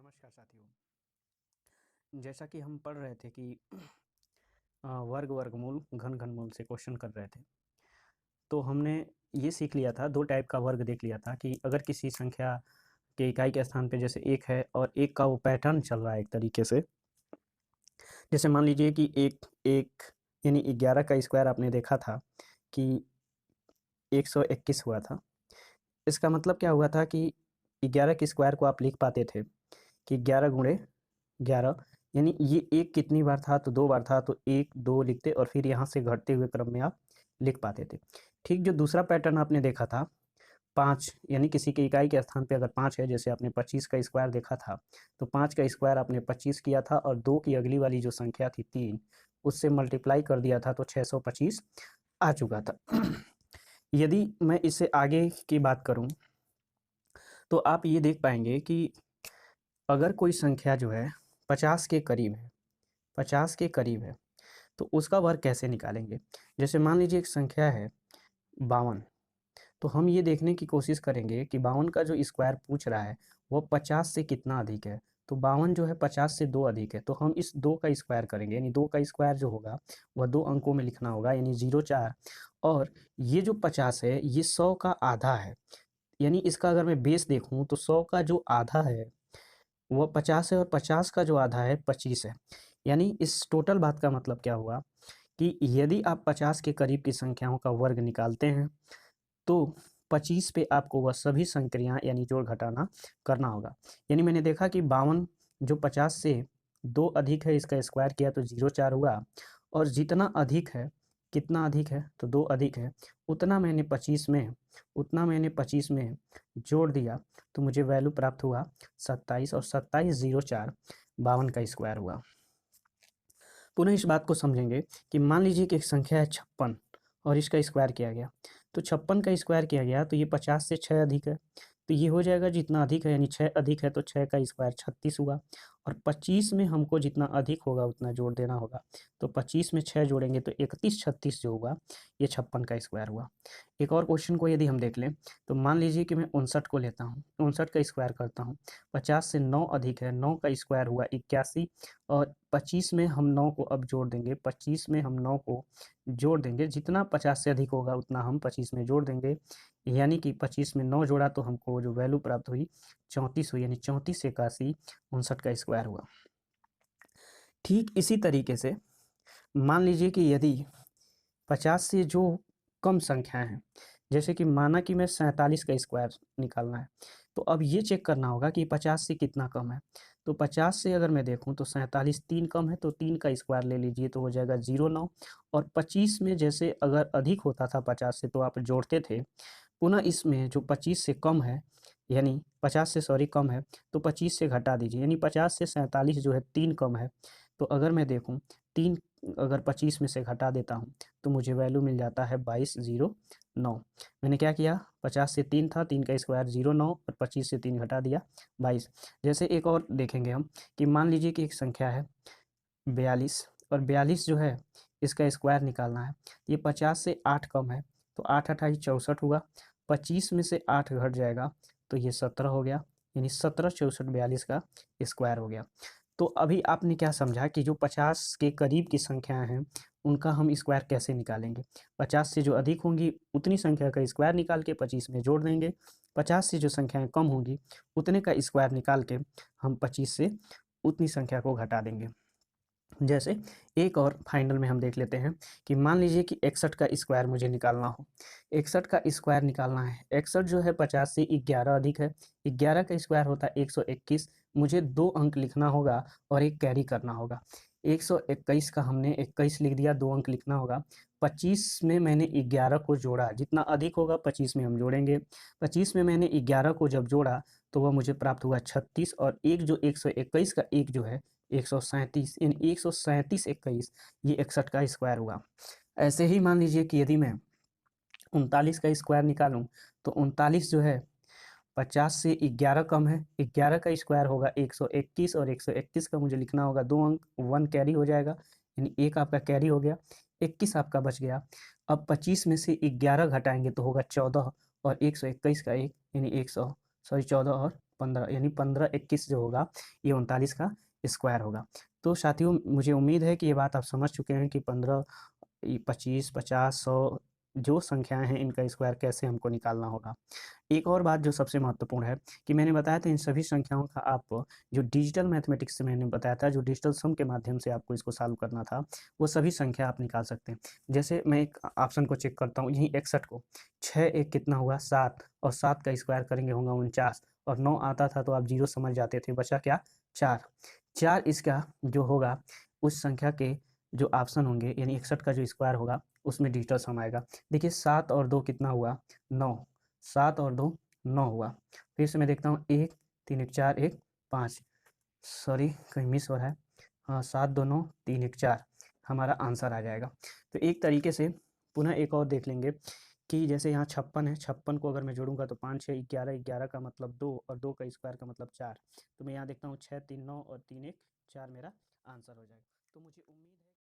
नमस्कार साथियों। जैसा कि हम पढ़ रहे थे कि वर्ग वर्गमूल घन घनमूल से क्वेश्चन कर रहे थे, तो हमने ये सीख लिया था, दो टाइप का वर्ग देख लिया था कि अगर किसी संख्या के इकाई के स्थान पे जैसे एक है और एक का वो पैटर्न चल रहा है एक तरीके से, जैसे मान लीजिए कि एक एक यानी 11 का स्क्वायर आपने देखा था कि 121 हुआ था। इसका मतलब क्या हुआ था कि 11 के स्क्वायर को आप लिख पाते थे कि 11 गुणे 11, यानी ये एक कितनी बार था, तो 2 बार था, तो 1 2 लिखते और फिर यहाँ से घटते हुए क्रम में आप लिख पाते थे। ठीक, जो दूसरा पैटर्न आपने देखा था 5, यानी किसी के इकाई के स्थान पे अगर 5 है, जैसे आपने 25 का स्क्वायर देखा था, तो 5 का स्क्वायर आपने 25 किया था और 2 की अगली वाली जो संख्या थी 3, उससे मल्टीप्लाई कर दिया था तो 625 आ चुका था। यदि मैं इससे आगे की बात करूं तो आप ये देख पाएंगे कि अगर कोई संख्या जो है 50 के करीब है, 50 के करीब है, तो उसका वर्ग कैसे निकालेंगे। जैसे मान लीजिए एक संख्या है 52, तो हम ये देखने की कोशिश करेंगे कि 52 का जो स्क्वायर पूछ रहा है वो 50 से कितना अधिक है। तो 52 जो है 50 से 2 अधिक है, तो हम इस 2 का स्क्वायर करेंगे, यानी 2 का स्क्वायर जो होगा वह 2 अंकों में लिखना होगा, यानी 04। और ये जो 50 है ये 100 का आधा है, यानी इसका अगर मैं बेस देखूं तो 100 का जो आधा है वो 50 है और 50 का जो आधा है 25 है। यानी इस टोटल बात का मतलब क्या हुआ कि यदि आप 50 के करीब की संख्याओं का वर्ग निकालते हैं तो 25 पे आपको वह सभी संक्रियां यानी जोड़ घटाना करना होगा। यानी मैंने देखा कि 52 जो 50 से 2 अधिक है, इसका स्क्वायर किया तो 04 हुआ, और जितना अधिक है, कितना अधिक है तो 2 अधिक है, उतना मैंने 25 में जोड़ दिया तो मुझे वैल्यू प्राप्त हुआ 27, और 2704 52 का स्क्वायर हुआ। पुनः इस बात को समझेंगे कि मान लीजिए कि एक संख्या है 56 और इसका स्क्वायर किया गया, तो 56 का स्क्वायर किया गया तो ये 50 से 6 अधिक है, तो ये हो जाएगा जितना अधिक है, यानी 6 अधिक है तो 6 का स्क्वायर 36 हुआ, और 25 में हमको जितना अधिक होगा उतना जोड़ देना होगा, तो 25 में 6 जोड़ेंगे तो 31 36 जो होगा ये 56 का स्क्वायर हुआ। एक और क्वेश्चन को यदि हम देख लें तो मान लीजिए कि मैं 59 को लेता हूँ, 59 का स्क्वायर करता हूँ, 50 से 9 अधिक है, 9 का स्क्वायर हुआ 81, और 25 में हम 9 को अब जोड़ देंगे, 25 में हम 9 को जोड़ देंगे, जितना 50 से अधिक होगा उतना हम 25 में जोड़ देंगे, यानी कि 25 में 9 जोड़ा तो हमको जो वैल्यू प्राप्त हुई 34 हुई, यानी 34 81 59 का स्क्वायर हुआ। ठीक इसी तरीके से मान लीजिए कि यदि 50 से जो कम संख्या है, जैसे कि माना कि मैं 47 का स्क्वायर निकालना है, तो अब ये चेक करना होगा कि 50 से कितना कम है। तो 50 से अगर मैं देखूं तो 47 3 कम है, तो 3 का स्क्वायर ले लीजिए तो हो जाएगा 09, और 25 में जैसे अगर अधिक होता था 50 से तो आप जोड़ते थे, पुनः इसमें जो 25 से कम है, यानी 50 से सॉरी कम है, तो 25 से घटा दीजिए, यानी 50 से 47 जो है 3 कम है, तो अगर मैं देखूं 3 अगर 25 में से घटा देता हूं तो मुझे वैल्यू मिल जाता है 2209। मैंने क्या किया, 50 से 3 था, 3 का स्क्वायर 09 और 25 से 3 घटा दिया 22। जैसे एक और देखेंगे हम कि मान लीजिए कि एक संख्या है 42, और 42 जो है इसका स्क्वायर निकालना है, ये 50 से 8 कम है, तो 8 28 64 हुआ, 25 में से 8 घट जाएगा तो ये 17 हो गया, यानी 17 64 42 का स्क्वायर हो गया। तो अभी आपने क्या समझा कि जो 50 के करीब की संख्याएं हैं उनका हम स्क्वायर कैसे निकालेंगे। 50 से जो अधिक होंगी उतनी संख्या का स्क्वायर निकाल के 25 में जोड़ देंगे, 50 से जो संख्याएं कम होंगी उतने का स्क्वायर निकाल के हम 25 से उतनी संख्या को घटा देंगे। जैसे एक और फाइनल में हम देख लेते हैं कि मान लीजिए कि 61 का स्क्वायर मुझे निकालना हो, 61 का स्क्वायर निकालना है, 61 जो है 50 से 11 अधिक है, 11 का स्क्वायर होता है 121, मुझे 2 अंक लिखना होगा और एक कैरी करना होगा। 121 का हमने 21 लिख दिया, 2 अंक लिखना होगा, 25 में मैंने 11 को जोड़ा, जितना अधिक होगा 25 में हम जोड़ेंगे, 25 में मैंने 11 को जब जोड़ा तो वह मुझे प्राप्त हुआ 36, और एक जो 121 का एक जो है 137, यानी 137 21 ये 61 का स्क्वायर हुआ। ऐसे ही मान लीजिए कि यदि मैं 39 का स्क्वायर निकालूं तो 39 जो है 50 से 11 कम है, 11 का स्क्वायर होगा 121, और 121 का मुझे लिखना होगा 2 अंक, 1 कैरी हो जाएगा, यानी एक आपका कैरी हो गया, 21 आपका बच गया। अब 25 में से 11 घटाएंगे तो होगा 14, और 121 का एक, यानी 100 14 और 15 यानी 15 21 जो होगा ये 39 का स्क्वायर होगा। तो साथियों मुझे उम्मीद है कि ये बात आप समझ चुके हैं कि 15 25 50 100 जो संख्याएं हैं इनका स्क्वायर कैसे हमको निकालना होगा। एक और बात जो सबसे महत्वपूर्ण है कि मैंने बताया था इन सभी संख्याओं का आप जो डिजिटल मैथमेटिक्स से मैंने बताया था, जो डिजिटल सम के माध्यम से आपको इसको सॉल्व करना था, वो सभी संख्या आप निकाल सकते हैं। जैसे मैं एक ऑप्शन को चेक करता हूँ, यहीं 61 को 6 एक कितना हुआ 7 और 7 का स्क्वायर करेंगे होगा 49 और 9 आता था तो आप 0 समझ जाते थे, बचा क्या 4। 4 इसका जो होगा उस संख्या के जो ऑप्शन होंगे यानी 61 का जो स्क्वायर होगा उसमें डिजिटल सम आएगा। देखिए 7 और 2 कितना हुआ 9, 7 और 2 9 हुआ। फिर से मैं देखता हूँ 1 3 1 4 1 5, सॉरी कहीं मिस हो रहा है। हाँ 7 2 9 3 1 4 हमारा आंसर आ जाएगा। तो एक तरीके से पुनः एक और देख लेंगे कि जैसे यहाँ 56 है, 56 को अगर मैं जोड़ूंगा तो 5 6 11, 11 का मतलब 2 और 2 का स्क्वायर का मतलब 4। तो मैं यहाँ देखता हूँ 6 3 9 और 3 1 4 मेरा आंसर हो जाएगा। तो मुझे उम्मीद है